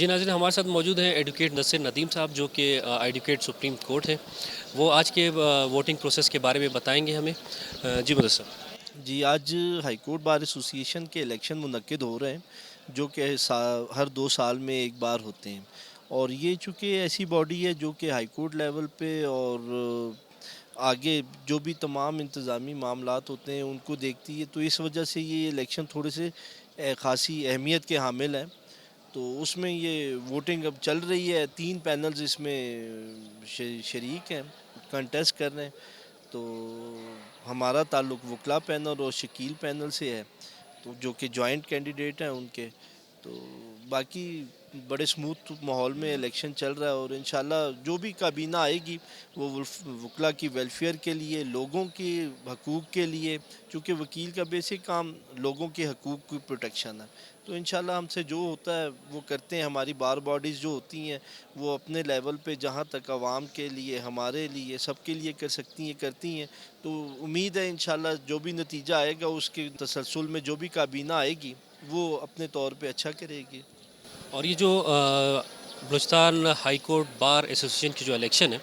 جی ناظرین، ہمارے ساتھ موجود ہیں ایڈوکیٹ نصیر ندیم صاحب، جو کہ ایڈوکیٹ سپریم کورٹ ہیں۔ وہ آج کے ووٹنگ پروسیس کے بارے میں بتائیں گے ہمیں۔ جی مدثر صاحب۔ جی آج ہائی کورٹ بار ایسوسی ایشن کے الیکشن منعقد ہو رہے ہیں، جو کہ ہر 2 سال میں ایک بار ہوتے ہیں، اور یہ چونکہ ایسی باڈی ہے جو کہ ہائی کورٹ لیول پہ اور آگے جو بھی تمام انتظامی معاملات ہوتے ہیں ان کو دیکھتی ہے، تو اس وجہ سے یہ الیکشن تھوڑے سے خاصی اہمیت کے حامل ہیں۔ تو اس میں یہ ووٹنگ اب چل رہی ہے، 3 پینلز اس میں شریک ہیں، کنٹیسٹ کر رہے ہیں۔ تو ہمارا تعلق وکلا پینل اور شکیل پینل سے ہے، تو جو کہ جوائنٹ کینڈیڈیٹ ہیں ان کے۔ تو باقی بڑے سموتھ ماحول میں الیکشن چل رہا ہے، اور انشاءاللہ جو بھی کابینہ آئے گی وہ وکلا کی ویلفیئر کے لیے، لوگوں کے حقوق کے لیے، چونکہ وکیل کا بیسک کام لوگوں کے حقوق کی پروٹیکشن ہے۔ تو انشاءاللہ ہم سے جو ہوتا ہے وہ کرتے ہیں۔ ہماری بار باڈیز جو ہوتی ہیں وہ اپنے لیول پہ جہاں تک عوام کے لیے، ہمارے لیے، سب کے لیے کر سکتی ہیں، کرتی ہیں۔ تو امید ہے انشاءاللہ جو بھی نتیجہ آئے گا اس کے تسلسل میں جو بھی کابینہ آئے گی وہ اپنے طور پہ اچھا کرے گی۔ اور یہ جو بلوچستان ہائی کورٹ بار ایسوسی ایشن کی جو الیکشن ہے،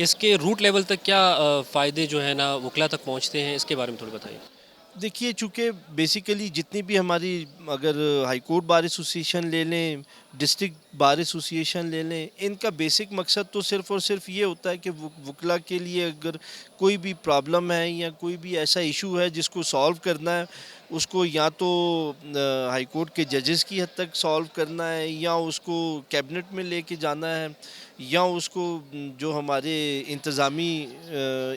اس کے روٹ لیول تک کیا فائدے جو ہیں نا وکلا تک پہنچتے ہیں، اس کے بارے میں تھوڑی بتائیے۔ دیکھیے، چونکہ بیسیکلی جتنی بھی ہماری، اگر ہائی کورٹ بار ایسوسی ایشن لے لیں، ڈسٹرکٹ بار ایسوسی ایشن لے لیں، ان کا بیسک مقصد تو صرف اور صرف یہ ہوتا ہے کہ وکلا کے لیے اگر کوئی بھی پرابلم ہے یا کوئی بھی ایسا ایشو ہے جس کو سالو کرنا ہے، اس کو یا تو ہائی کورٹ کے ججز کی حد تک سالو کرنا ہے، یا اس کو کیبنٹ میں لے کے جانا ہے، یا اس کو جو ہمارے انتظامی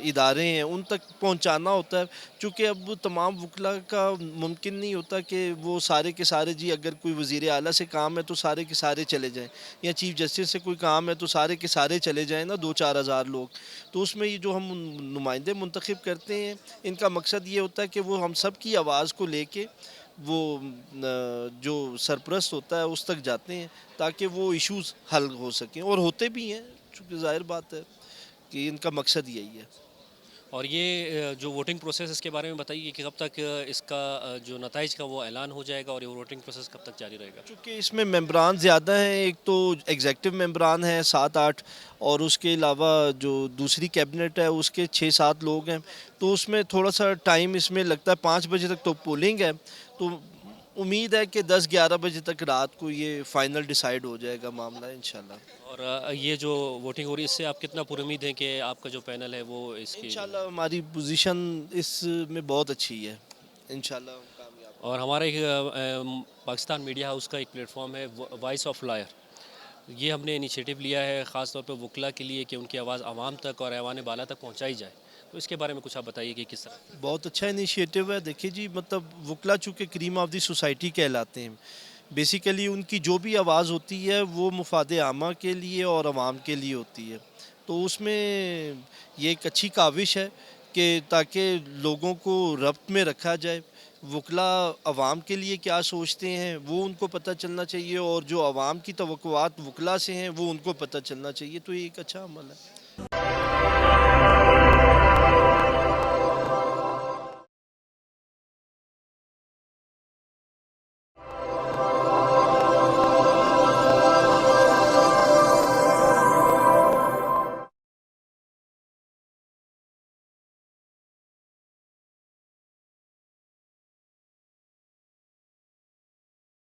ادارے ہیں ان تک پہنچانا ہوتا ہے۔ چونکہ اب تمام وکلا کا ممکن نہیں ہوتا کہ وہ سارے کے سارے، جی اگر کوئی وزیر اعلیٰ سے کام ہے تو سارے کے سارے چلے جائیں، یا چیف جسٹس سے کوئی کام ہے تو سارے کے سارے چلے جائیں نا، 2-4 ہزار لوگ۔ تو اس میں یہ جو ہم نمائندے منتخب کرتے ہیں، ان کا مقصد یہ ہوتا ہے کہ وہ ہم سب کی آواز کو لے کے وہ جو سرپرست ہوتا ہے اس تک جاتے ہیں، تاکہ وہ ایشوز حل ہو سکیں، اور ہوتے بھی ہیں، چونکہ ظاہر بات ہے کہ ان کا مقصد یہی ہے۔ اور یہ جو ووٹنگ پروسیس، اس کے بارے میں بتائیے کہ کب تک اس کا جو نتائج کا وہ اعلان ہو جائے گا، اور یہ ووٹنگ پروسیس کب تک جاری رہے گا؟ چونکہ اس میں ممبران زیادہ ہیں، ایک تو ایگزیکٹو ممبران ہیں 7-8، اور اس کے علاوہ جو دوسری کیبنٹ ہے اس کے 6-7 لوگ ہیں، تو اس میں تھوڑا سا ٹائم اس میں لگتا ہے۔ 5 بجے تک تو پولنگ ہے، تو امید ہے کہ 10-11 بجے تک رات کو یہ فائنل ڈیسائیڈ ہو جائے گا معاملہ انشاءاللہ۔ اور یہ جو ووٹنگ ہو رہی ہے، اس سے آپ کتنا پر امید ہیں کہ آپ کا جو پینل ہے وہ اس کی؟ انشاءاللہ ہماری پوزیشن اس میں بہت اچھی ہے، انشاءاللہ ہم کامیاب ہوں۔ اور ہمارا ایک پاکستان میڈیا ہاؤس کا ایک پلیٹ فارم ہے، وائس آف لائر، یہ ہم نے انیشیٹو لیا ہے خاص طور پہ وکلا کے لیے کہ ان کی آواز عوام تک اور ایوان بالا تک پہنچائی جائے۔ تو اس کے بارے میں کچھ آپ بتائیے کہ کس طرح؟ بہت اچھا انیشیٹو ہے۔ دیکھیے جی، مطلب وکلا چونکہ کریم آف دی سوسائٹی کہلاتے ہیں، بیسیکلی ان کی جو بھی آواز ہوتی ہے وہ مفاد عامہ کے لیے اور عوام کے لیے ہوتی ہے۔ تو اس میں یہ ایک اچھی کاوش ہے کہ تاکہ لوگوں کو ربط میں رکھا جائے، وکلا عوام کے لیے کیا سوچتے ہیں وہ ان کو پتہ چلنا چاہیے، اور جو عوام کی توقعات وکلا سے ہیں وہ ان کو پتہ چلنا چاہیے۔ تو یہ ایک اچھا عمل ہے۔